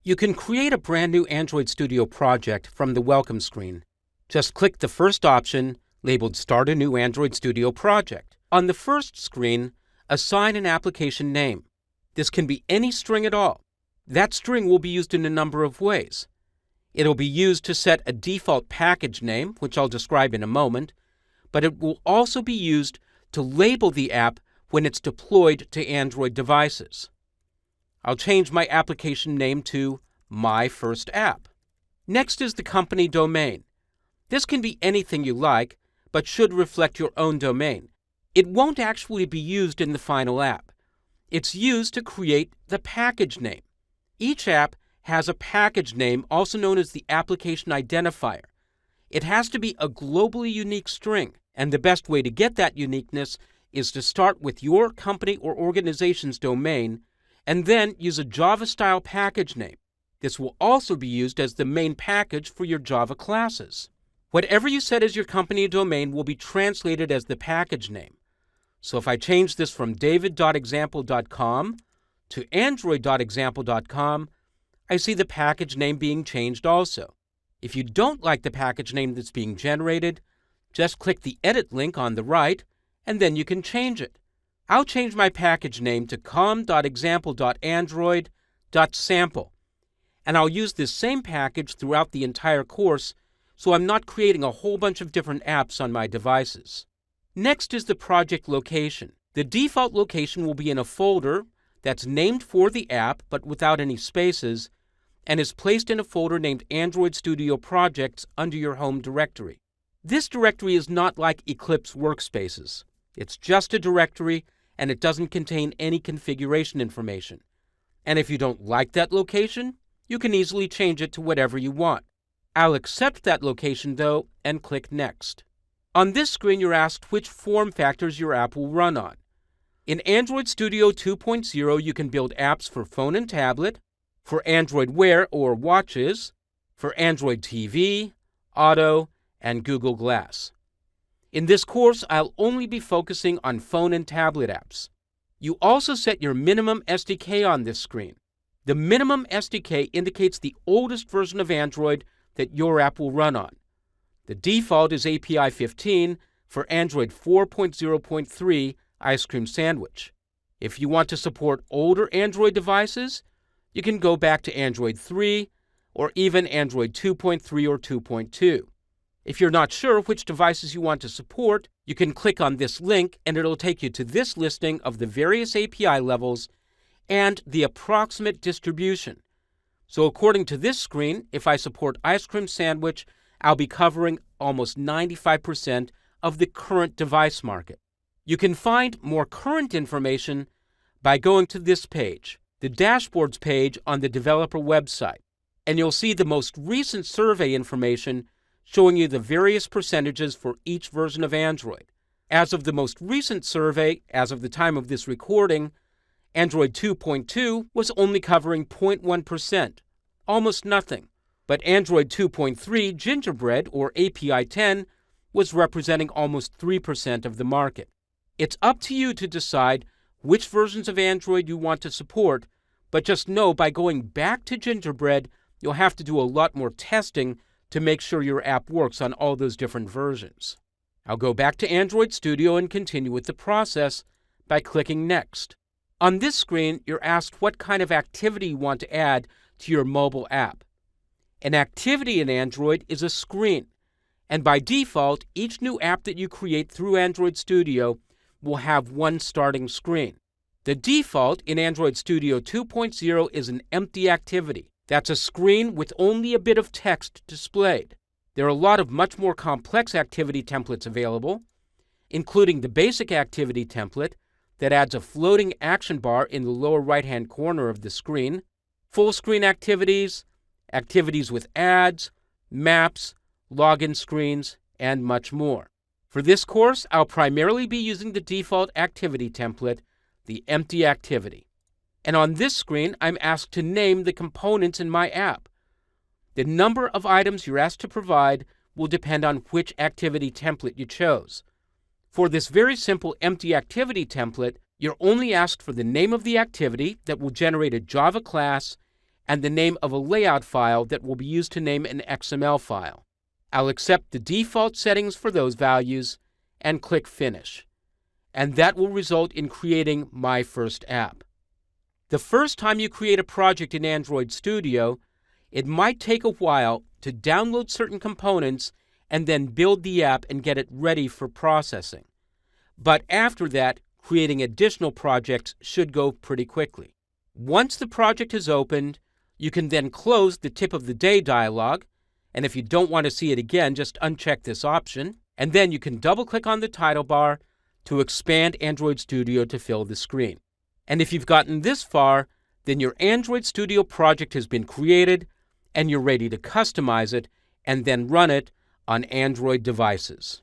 You can create a brand new Android Studio project from the welcome screen. Just click the first option labeled Start a new Android Studio project. On the first screen, assign an application name. This can be any string at all. That string will be used in a number of ways. It'll be used to set a default package name, which I'll describe in a moment, but it will also be used to label the app when it's deployed to Android devices. I'll change my application name to My First App. Next is the company domain. This can be anything you like, but should reflect your own domain. It won't actually be used in the final app. It's used to create the package name. Each app has a package name, also known as the application identifier. It has to be a globally unique string, and the best way to get that uniqueness is to start with your company or organization's domain and then use a Java-style package name. This will also be used as the main package for your Java classes. Whatever you set as your company domain will be translated as the package name. So if I change this from david.example.com to android.example.com, I see the package name being changed also. If you don't like the package name that's being generated, just click the edit link on the right, and then you can change it. I'll change my package name to com.example.android.sample, and I'll use this same package throughout the entire course, so I'm not creating a whole bunch of different apps on my devices. Next is the project location. The default location will be in a folder that's named for the app but without any spaces, and is placed in a folder named Android Studio Projects under your home directory. This directory is not like Eclipse Workspaces. It's just a directory, and it doesn't contain any configuration information. And if you don't like that location, you can easily change it to whatever you want. I'll accept that location, though, and click Next. On this screen, you're asked which form factors your app will run on. In Android Studio 2.0, you can build apps for phone and tablet, for Android Wear or watches, for Android TV, Auto, and Google Glass. In this course, I'll only be focusing on phone and tablet apps. You also set your minimum SDK on this screen. The minimum SDK indicates the oldest version of Android that your app will run on. The default is API 15 for Android 4.0.3 Ice Cream Sandwich. If you want to support older Android devices, you can go back to Android 3 or even Android 2.3 or 2.2. If you're not sure which devices you want to support, you can click on this link and it'll take you to this listing of the various API levels and the approximate distribution. So according to this screen, if I support Ice Cream Sandwich, I'll be covering almost 95% of the current device market. You can find more current information by going to this page, the Dashboards page on the developer website, and you'll see the most recent survey information showing you the various percentages for each version of Android. As of the most recent survey, as of the time of this recording, Android 2.2 was only covering 0.1%, almost nothing. But Android 2.3 Gingerbread, or API 10, was representing almost 3% of the market. It's up to you to decide which versions of Android you want to support, but just know by going back to Gingerbread, you'll have to do a lot more testing to make sure your app works on all those different versions. I'll go back to Android Studio and continue with the process by clicking Next. On this screen, you're asked what kind of activity you want to add to your mobile app. An activity in Android is a screen, and by default, each new app that you create through Android Studio will have one starting screen. The default in Android Studio 2.0 is an empty activity. That's a screen with only a bit of text displayed. There are a lot of much more complex activity templates available, including the basic activity template that adds a floating action bar in the lower right-hand corner of the screen, full screen activities, activities with ads, maps, login screens, and much more. For this course, I'll primarily be using the default activity template, the empty activity. And on this screen, I'm asked to name the components in my app. The number of items you're asked to provide will depend on which activity template you chose. For this very simple empty activity template, you're only asked for the name of the activity that will generate a Java class and the name of a layout file that will be used to name an XML file. I'll accept the default settings for those values and click Finish. And that will result in creating my first app. The first time you create a project in Android Studio, it might take a while to download certain components and then build the app and get it ready for processing. But after that, creating additional projects should go pretty quickly. Once the project is opened, you can then close the Tip of the Day dialog, and if you don't want to see it again, just uncheck this option, and then you can double-click on the title bar to expand Android Studio to fill the screen. And if you've gotten this far, then your Android Studio project has been created, and you're ready to customize it and then run it on Android devices.